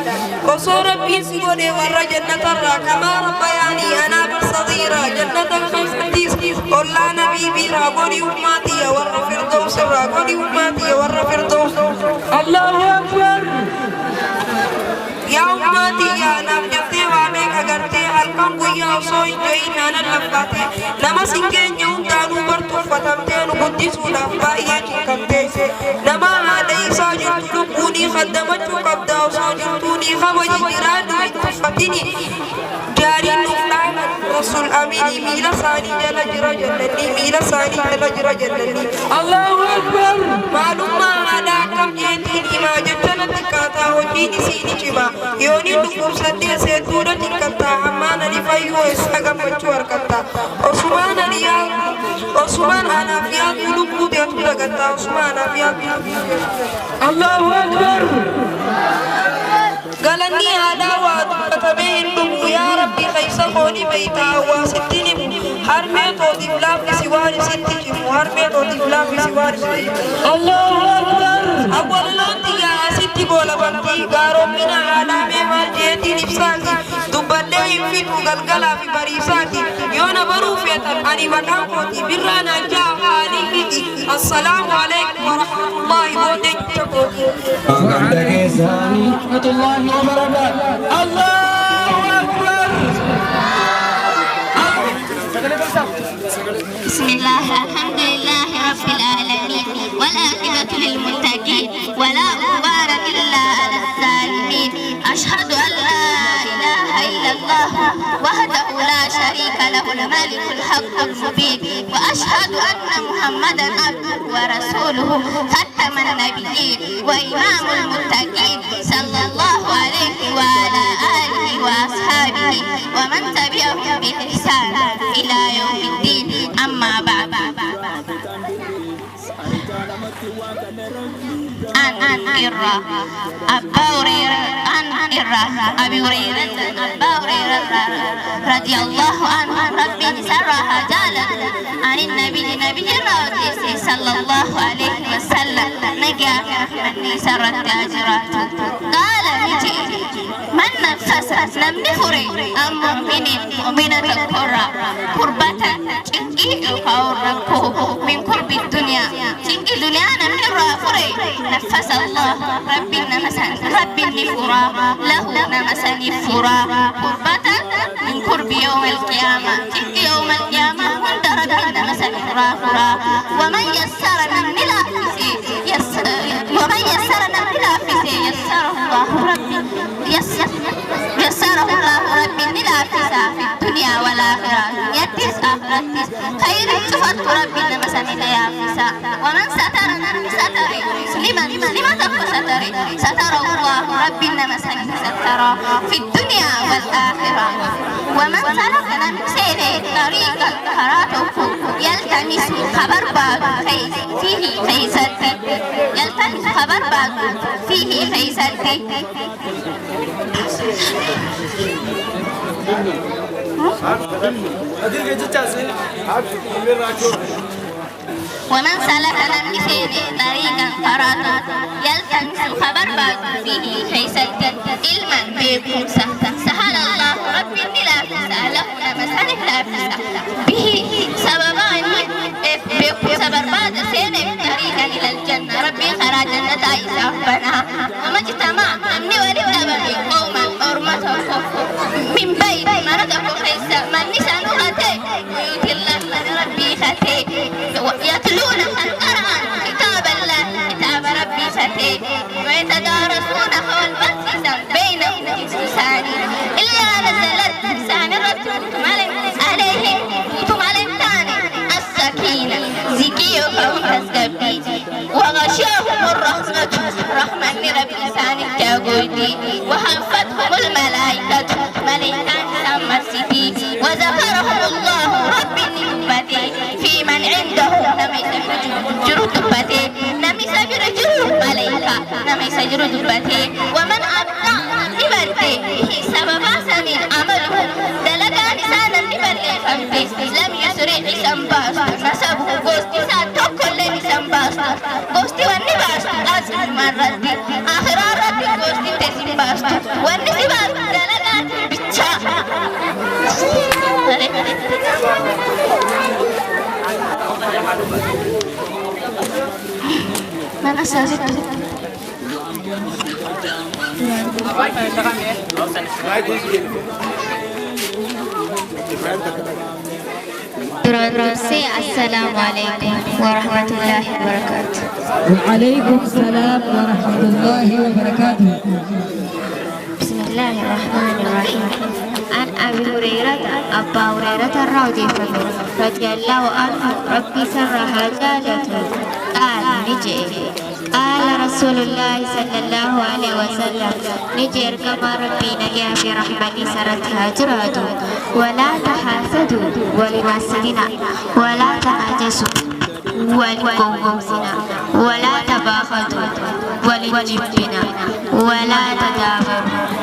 وصو ربي سيقوني ورى جنة الرا كما ربياني أنا بالصغيرة جنة الخمسة قلنا نبي بيرا قولي أماتي ورى فردوس الرا قولي أماتي ورى فردوس الله أكبر يا أماتي يا نبجتي وامك أغرتي هلقم قويا وصوي جوين أنا اللفاتي نما سنكين يوم دانو برطو فتمتين وقدسو لفائيا جنكمتي نما علي ساجر تلقوني خدمتو قبدا وصاجرتوني خوجي جرادو اتفتني جاري نفلان رسول أميني ميلا ساني جل جرى جلني ميلا ساني جل جرى جلني الله أكبر معلومة على كم جيتيني ما جتنا تكاتا وجيني سيني جما يوني نقوم سدي سيدورة تكاتا أمانا لفايو إسحاق مجوار كتا وسبحان الله عثمان أنا في قلوب بودي أتلقى عثمان في الله أكبر قال إني هذا وأتبين يا ربي خيس قولي بيتا وستني هرميت ودفلا في سواري ستك وهرميت ودفلا في سواري الله أكبر أول لونتي يا ستي بولا بنتي قارو من عالمي مالجيتي نفساتي دبالي ينفيت وقلقلا في بريساتي يونا بروفية أني مكاكوتي برانا جاء عليكي السلام عليكم ورحمة الله وبركاته وعندك إساني ورحمة الله وبركاته الله أكبر بسم الله الحمد لله رب العالمين والعاقبة للمتقين ولا عدوان إلا على الظالمين أشهد أن لا إله إلا الله وحده لا شريك له الملك الحق المبين وأشهد أن محمدا عبده ورسوله ختم النبيين وإمام المتقين صلى الله عليه وعلى آله وأصحابه ومن تبعهم بإحسان إلى يوم الدين أما بعد أن إرى أبا هريرة أبي هريرة رضي الله عنه ربي سرها جالا عن النبي الرئيس صلى الله عليه وسلم نجا من سرت أجرات قال نجي من نفس نمني فري أم مؤمنة قربة تنكي فوركو من قرب الدنيا تنكي دنيا نمني فري نفس الله ربي النفورا له نمس النفورا قربة من قرب يوم القيامة تنكي يوم القيامة من درد نمس النفورا ومن يسر نمني لافسي يسره الله ربي يسره الله ربي نلافسا في الدنيا والآخرة يدس آخرتس خير تفت ربي نمسني ليافسا ومن ستر ستري لمن تبقى ستري ستره الله ربي نمسني سترى في الدنيا والآخرة ومن سلك نمسيني طريقا خراته يلتمس خبر باب فيه خيزتي يلتمس خبر باب فيه خيزتي ومن سلك نمسين طريقا خراطا يلتمس خبر باب فيه خيسة علما بكم سهل الله ربي لا تسأله نمسنه لا تسأله به سببان بكم سبب بعد سنة طريقا إلى الجنة ربي خرج جنة عيسى ربنا وما اجتمع أمني ولتبني قوما أرمتهم من بين مرضكم خيسة من نسانوهاتي ويؤتي الله ربي خاتي يتلون القرآن كتاب الله كتاب ربي ختي ويتدارسونه والبسيطة بينهم لسان إلا نزلت لسان ربكم عليهم ثاني السكينة زكيهم تسكبي وغشاهم الرحمة رحمة لرب لسانك تقولي وحفتهم الملائكة ملائكة سمسيتي وذكرهم الله رب النبتي في من عنده نمي سجر جرود ملائكة نمي سجر دبتي ومن أبقى نبتي سبب سمين عمله دلقا نسانا نبتي فمتي لم يسرع سنباس نسبه قوستي ساتوكل لنسنباس قوستي والنباس أزل مرتي آخر رتي قوستي تسنباس والنسباس دلقا بيتشا mana sih? Assalamualaikum warahmatullahi wabarakatuh. Waalaikumsalam warahmatullahi wabarakatuh. Bismillahirrahmanirrahim. An Abi Hurairah Abu Hurairah radhiyallahu anhu Rabbi sarra hajatun قال نجي قال رسول الله صلى الله عليه وسلم نجر كما ربي نجا في رحمتي سرتها جرادو ولا تحاسدوا ولواسدنا ولا تناجسوا ولقومنا ولا تباغضوا ولجبنا ولا تدابروا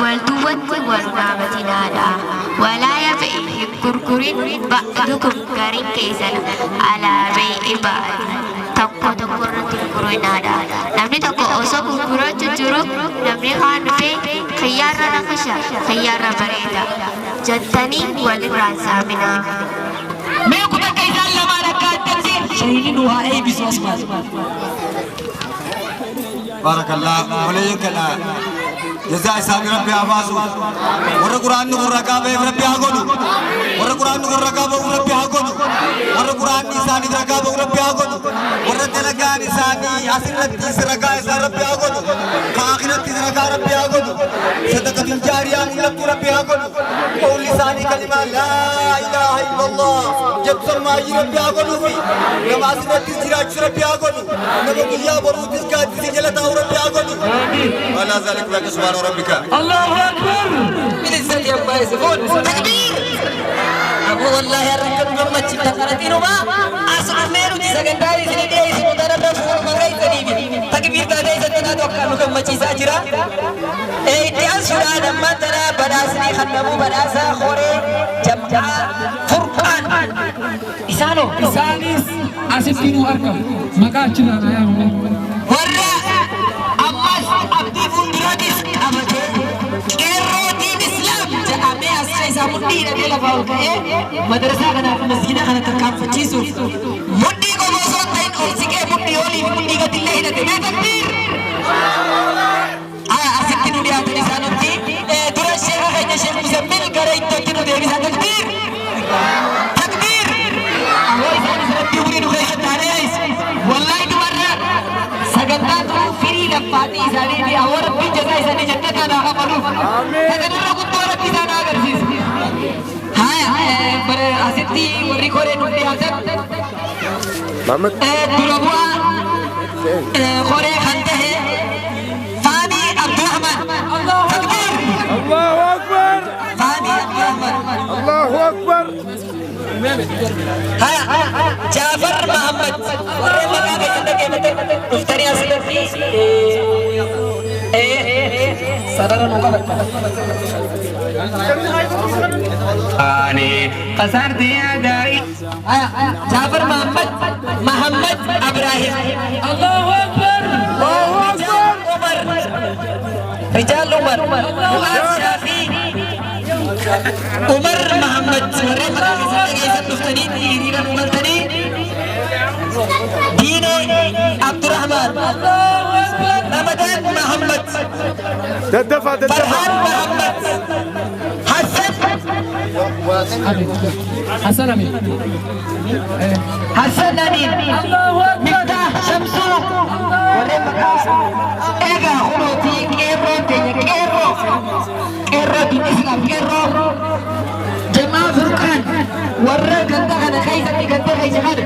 والدوة والنعمة نادا ولا يبيع كركر بعضكم كريم كيسن على بيع بعض tokko irratti gurgurinaadha. Namni tokko osoo gurgurachaa jiru namni kaan dhufee xiyyaarra naqasha xiyyaarra bareeda jettanii walirraa saaminaa. Mee kun akka isaan lamaan akka addatti shahiidni nu haa eebbisu asumas. Barakallah waliin kana جزاء سامي ربي عباسو ورا قرآن نقول ركابة ربي عقولو ورا قرآن نقول ركابة ربي عقولو ورا قرآن نساني ركابة ربي عقولو ورا تلقى نساني أسرة تسرقة إسر ربي عقولو كآخرة تسرقة ربي عقولو صدقة الجارية ملك ربي عقولو قول لساني كلمة لا إله إلا الله جب سرماي ربي عقولو في لما أسرة تسرقة ربي عقولو لما قليا برو تسقى تسجلة ربي عقولو ولا ذلك لك سبحان ربك الله أكبر من الزل يا أبا يسفون تكبير أبو والله يا رجل محمد شفت قرأتين وما أصل ميرو دي سكنداري سنيدي أي سمودان الرفور مغاي تنيبي تكبير تادي ستنا دوكا محمد شيسا جرا إيتيان سوران أما تنا بداسني خنمو بداسا خوري جمعا فرقان إسانو إسانيس أسفينو أركب مكاتشنا يا ورا أماس أبدي فندراديس أبدي كيرو دين إسلام جامع أسايسا مدينة ديلا باوكا مدرسة كنا مسجدة كنا تكام فتشيسو مدي کو بوسو تين أوسيكي مدي أولي مدي كتلة هنا تبي تكبير أسكتنو دي أبدي سانوتي ترى الشيخ خينا الشيخ مزمل كريم تكتنو دي بيسا تكبير تكبير أهوي ساني سنتي ولي نخيشة تاريس والله دمرة سجدان فري لفاتي إساني دي أور في جزاء إساني جنة كنا خبروف تكنر كنت ورد إسانا أغرسيس هاي بر أسيتي وريكوري نودي أسد محمد دربوا خوري خنته فاني عبد الرحمن تكبير الله أكبر فاني عبد الرحمن الله أكبر هاي جعفر محمد ورّي مقابل جندك متى افتري أسلفي سرر مقابل أني قصرت يا داي جعفر محمد إبراهيم الله أكبر رجال عمر فؤاد شافي عمر محمد ورّي مقابل جندك مفتني دين عمر تني دين عبد الرحمن رمضان محمد تدفع فرحان محمد حسن أمين حسن أمين مفتاح شمسو إيجا خلوتي كيرو تيجي كيرو دين إسلام كيرو جماعة فرقان ورّا كندا كنا خيسة كندا خيسة كنا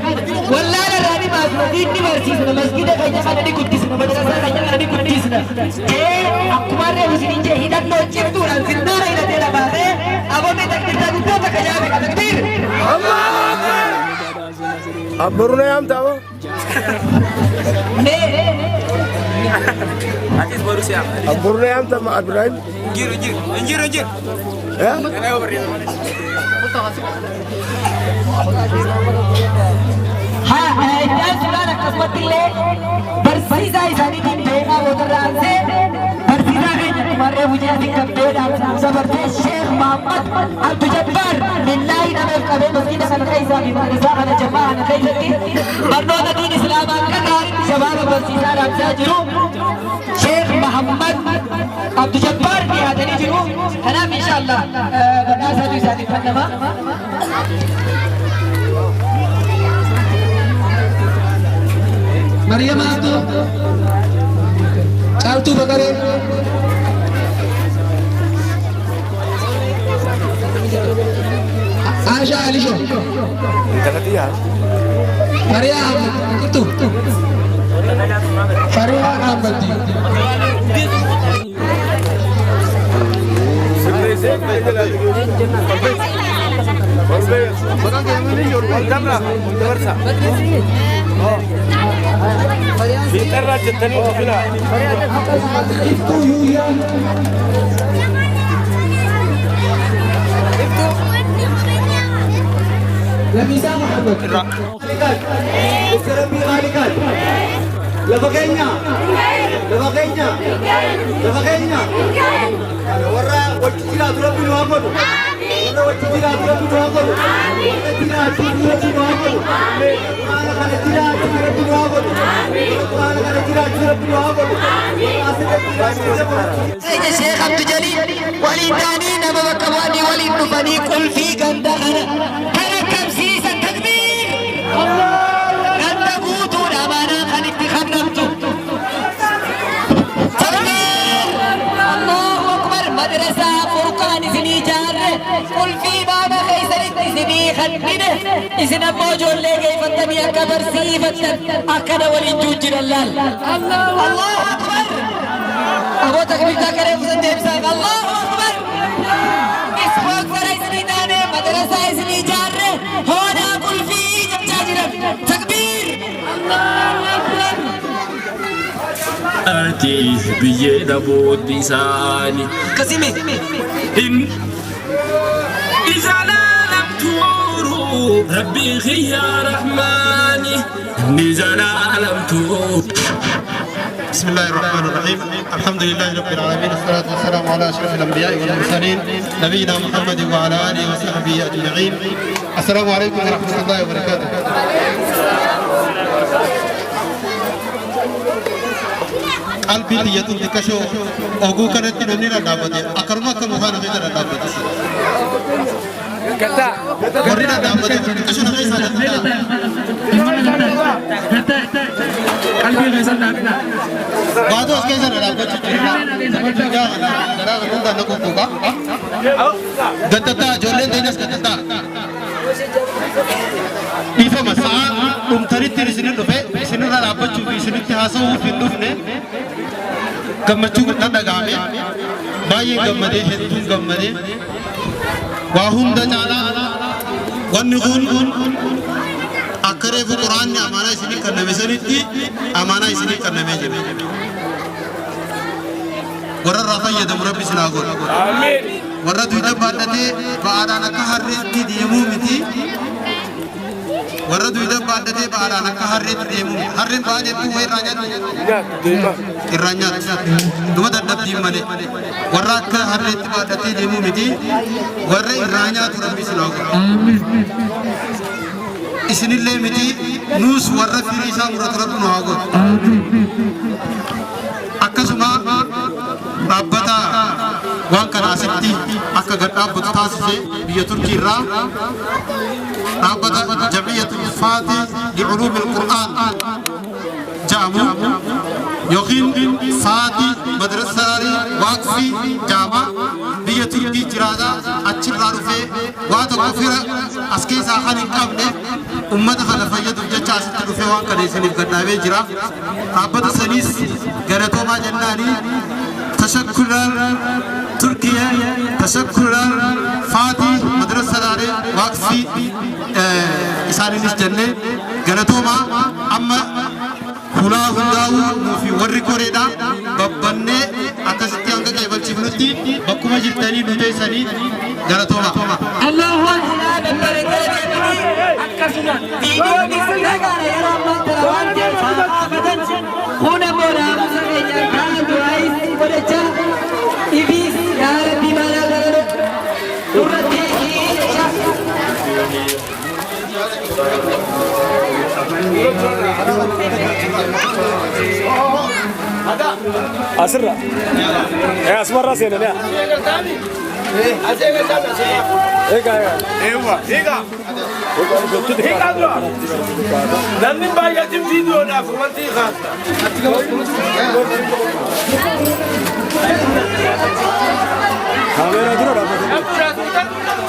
والله لا راني ما أفردين نمرسيسنا مسجد خيسة كنا نكتيسنا مدرسة خيسة كنا نكتيسنا أكبر رئيسين جهيدا نوجب دوران سندورا إلى تلا باره أبو متكبر تكبر تكجابي تكبير الله أكبر أبرنا يا أمتاو أبرنا يا أمتاو مع إبراهيم انجير ها جاء سلالة قسمت الله برسيزا إساني دين بيغا وطران سے برسيزا غير تمہارے مجھے ذکر دیر آپ زبردست شیخ محمد عبد جبار لله نمي قبل مسجد خلقائزا بمعنزا على جماعة نتيجتي مرنونا دين اسلام آنکر شباب برسيزا رابزا جرو شیخ محمد عبد جبار کی حدنی جرو حنام انشاءاللہ بناسا جو ساتي فنما مريم عبدو चालतू वगैरे आशा अली शो Maria jirtu Fariyaa dhaabbatti. Lamisa Muhammad. Rabbi Khalikan. Lafakenya. Lafakenya. Lafakenya. Warra wajjira Rabbi Muhammad. Warra wajjira Rabbi Muhammad. Warra tira Rabbi Muhammad. Qur'an kana tira Rabbi Muhammad. Qur'an kana tira Rabbi Muhammad. Sayyid Sheikh Abdul Jalil wali tani nabwa kawani wali nufani qul fi gandahana kana kamsisa takbir Allah annabutu amana khalid khabnatu takbir Allahu akbar madrasa furqan sini jar qul fi baba kaysari sini khabine isna mawjud le gay fatani akbar sifatan akada wali jujir Allah Allahu akbar ابو تکبیر دا کرے مسندیب صاحب اللہ اکبر اس وقت پر اسنی دانے مدرسہ اسنی جار رہے ہونا کلفی جب چاجرم تکبیر اللہ اکبر آتی بیئے دبود بیسانی قسیمے إذا لم تورو ربي يا رحماني إذا لم تورو بسم الله الرحمن الرحيم الحمد لله رب العالمين والصلاة والسلام على أشرف الأنبياء والمرسلين نبينا محمد وعلى آله وصحبه أجمعين السلام عليكم ورحمة الله وبركاته قلبي ليتم تكشو أوغو كانت نمني ردابتي أكرمك مخانا في ردابتي Kata. Korina ردابتي تكشو نمي سالتي Kalbi Rizal Dabina. Bados कैसा ردابتي जरा गुंडा नको कोगा गतता जोले देनस गतता इफा मसा umtari tirisini dhufe isinirra dhaabbachuu fi isinitti haasa'uuf hin dhufne gammachuu nan dhaga'ame baay'ee gammadee hedduun gammadee waa hunda caalaa wanni kun akka reefu quraanni amaanaa isinii kenname sanitti amaanaa isinii kennamee jira warra irraa fayyadamu rabbi silaa godhu warra duwida baadhatee ba'aadhaan akka harreetti deemuu miti warra duwida baadhatee ba'aadhaan akka harreetti deemuu miti harreen ba'aa deemuu waa irraa nyaatu dhuma dadhabdiin malee warra akka harreetti baadhatee deemuu miti warra irraa nyaatu rabbi silaa godhu isinillee miti nuus warra firii isaa muratu rabbi nu haa godhu akkasuma dhaabbata waan kana asitti akka gad dhaabbatu taasise biyya Turkii irraa dhaabbata jam'iyyatul faati li'uluumi al-Qur'aan jedhamu yookiin faati madrasaarii waaqfii jaama biyya Turkii jiraata achirraa dhufee waa tokko fira as keessaa kan hin qabne ummata kana fayyaduuf jecha asitti dhufee waan kana isiniif gadhaabee jira dhaabbata saniis galatoomaa jennaanii تشكرا تركيا تشكرا فاتي مدرسة داري واقفي إساني نسجنة غلطوما أما هلا هلاو في ورّي كوريدا ببنة أكستي أنك كيبل تبنتي بكما جرتني نوتي سني غلطوما الله أكبر أكسنا فيديو بسنة كان يرى الله تلوان جلسة أبدا هنا بورا مسكينيا كان دعائي ولجا إبيس يا ربي مالا غلط نورتي أسرع يا أسمر راسي أنا Namni baay'atiin viidiyoodhaaf wanti kaasa. Kaameeraa dura dhaabbatee.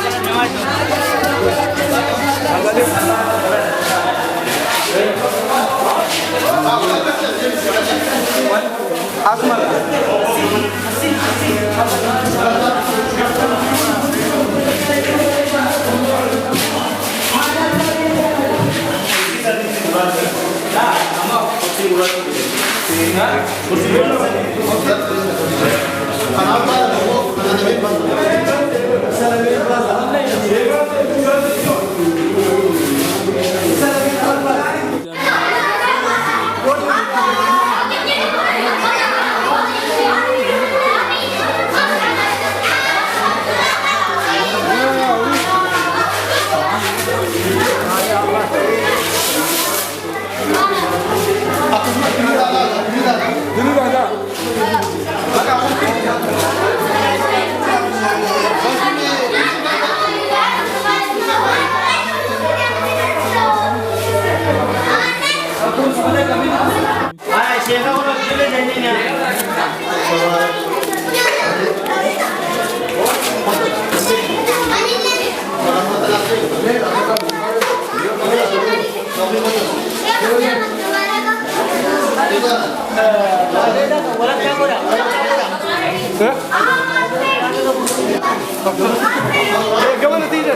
كمان نتيجة